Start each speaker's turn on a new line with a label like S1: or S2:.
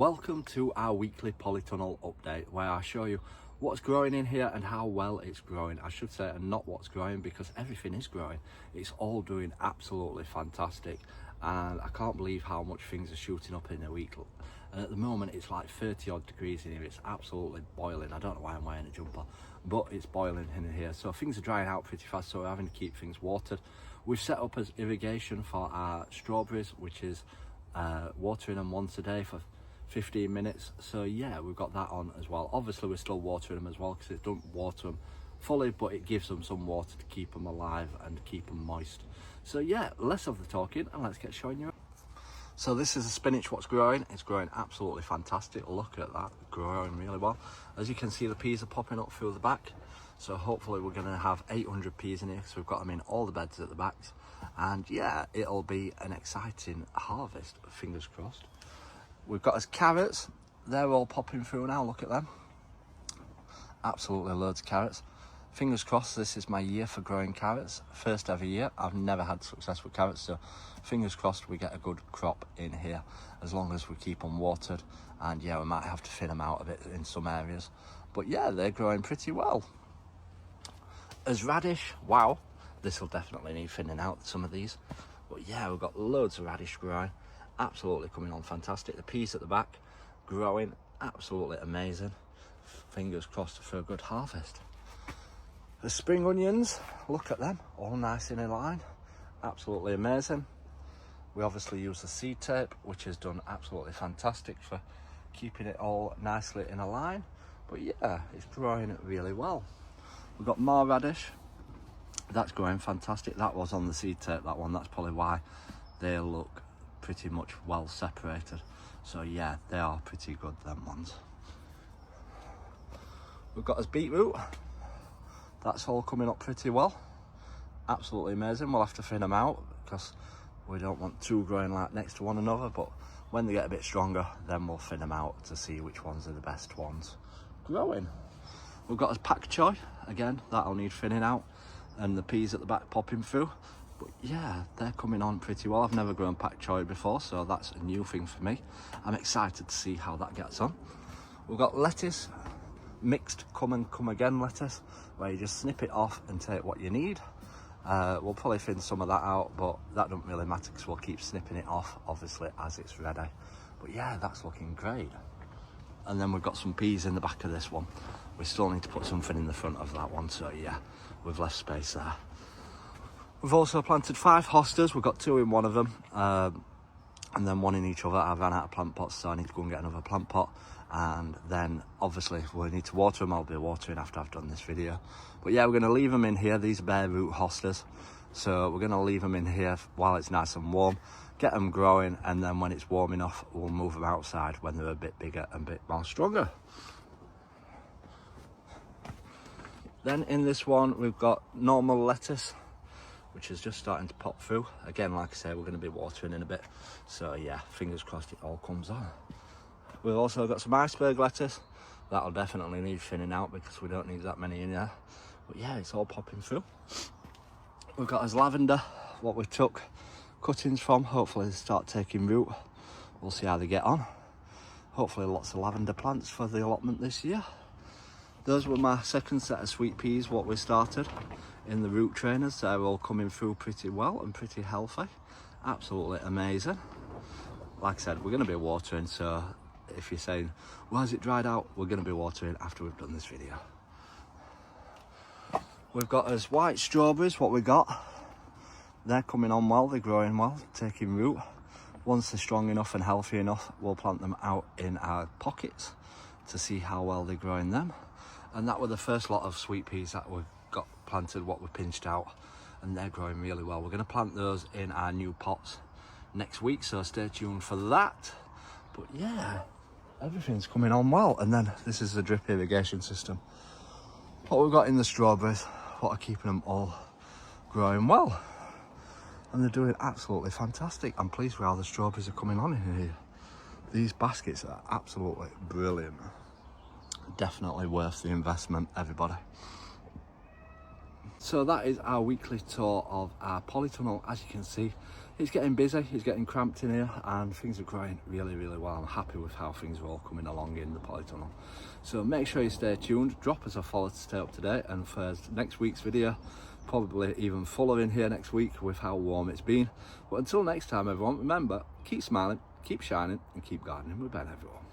S1: Welcome to our weekly polytunnel update where I show you what's growing in here and how well it's growing. I should say, and not what's growing, because everything is growing. It's all doing absolutely fantastic, and I can't believe how much things are shooting up in a week. And at the moment it's like 30 odd degrees in here. It's absolutely boiling. I don't know why I'm wearing a jumper, but it's boiling in here. So things are drying out pretty fast, so we're having to keep things watered. We've set up as irrigation for our strawberries, which is watering them once a day for 15 minutes. So yeah, we've got that on as well. Obviously we're still watering them as well, because it doesn't water them fully, but it gives them some water to keep them alive and keep them moist. So yeah, less of the talking and let's get showing you. So this is the spinach, what's growing. It's growing absolutely fantastic. Look at that, growing really well. As you can see, the peas are popping up through the back, so hopefully we're going to have 800 peas in here, so we've got them in all the beds at the backs. And yeah, it'll be an exciting harvest, fingers crossed. We've got as carrots, they're all popping through now, look at them. Absolutely loads of carrots. Fingers crossed, this is my year for growing carrots. First ever year. I've never had success with carrots, so fingers crossed we get a good crop in here, as long as we keep them watered. And yeah, we might have to thin them out a bit in some areas. But yeah, they're growing pretty well. As radish, wow, this will definitely need thinning out, some of these. But yeah, we've got loads of radish growing. Absolutely coming on fantastic. The peas at the back growing absolutely amazing. Fingers crossed for a good harvest. The spring onions, look at them, all nice in a line. Absolutely amazing. We obviously use the seed tape, which has done absolutely fantastic for keeping it all nicely in a line. But yeah, it's growing really well. We've got more radish. That's growing fantastic. That was on the seed tape, that one. That's probably why they look pretty much well separated. So yeah, they are pretty good, them ones. We've got as beetroot. That's all coming up pretty well. Absolutely amazing. We'll have to thin them out because we don't want two growing like next to one another, but when they get a bit stronger, then we'll thin them out to see which ones are the best ones growing. We've got as pak choy. Again, that'll need thinning out, and the peas at the back popping through. But yeah, they're coming on pretty well. I've never grown pak choy before, so that's a new thing for me. I'm excited to see how that gets on. We've got lettuce, mixed come and come again lettuce, where you just snip it off and take what you need. We'll probably thin some of that out, but that doesn't really matter because we'll keep snipping it off, obviously, as it's ready. But yeah, that's looking great. And then we've got some peas in the back of this one. We still need to put something in the front of that one, so yeah, we've left space there. We've also planted 5 hostas. We've got 2 in one of them, and then 1 in each other. I ran out of plant pots, so I need to go and get another plant pot. And then obviously we need to water them. I'll be watering after I've done this video. But yeah, we're going to leave them in here. These are bare root hostas, so we're going to leave them in here while it's nice and warm, get them growing, and then when it's warm enough, we'll move them outside when they're a bit bigger and a bit more stronger. Then in this one, we've got normal lettuce, which is just starting to pop through. Again, like I say, we're going to be watering in a bit. So yeah, fingers crossed it all comes on. We've also got some iceberg lettuce. That'll definitely need thinning out because we don't need that many in there. But yeah, it's all popping through. We've got as lavender, what we took cuttings from. Hopefully they start taking root. We'll see how they get on. Hopefully lots of lavender plants for the allotment this year. Those were my second set of sweet peas, what we started in the root trainers. They're all coming through pretty well and pretty healthy. Absolutely amazing. Like I said, we're going to be watering, so if you're saying, well, has it dried out? We're going to be watering after we've done this video. We've got as white strawberries, what we got. They're coming on well, they're growing well, taking root. Once they're strong enough and healthy enough, we'll plant them out in our pockets to see how well they're growing them. And that were the first lot of sweet peas that we've got planted, what we pinched out, and they're growing really well. We're going to plant those in our new pots next week, so stay tuned for that. But yeah, everything's coming on well. And then this is the drip irrigation system. What we've got in the strawberries, what are keeping them all growing well, and they're doing absolutely fantastic. I'm pleased with how the strawberries are coming on in here. These baskets are absolutely brilliant. Definitely worth the investment, everybody. So that is our weekly tour of our polytunnel. As you can see, it's getting busy, it's getting cramped in here, and things are growing really, really well. I'm happy with how things are all coming along in the Polytunnel. So make sure you stay tuned, drop us a follow to stay up to date, and for next week's video, probably even fuller in here next week with how warm it's been. But until next time everyone, remember, keep smiling, keep shining, and keep gardening with Ben everyone.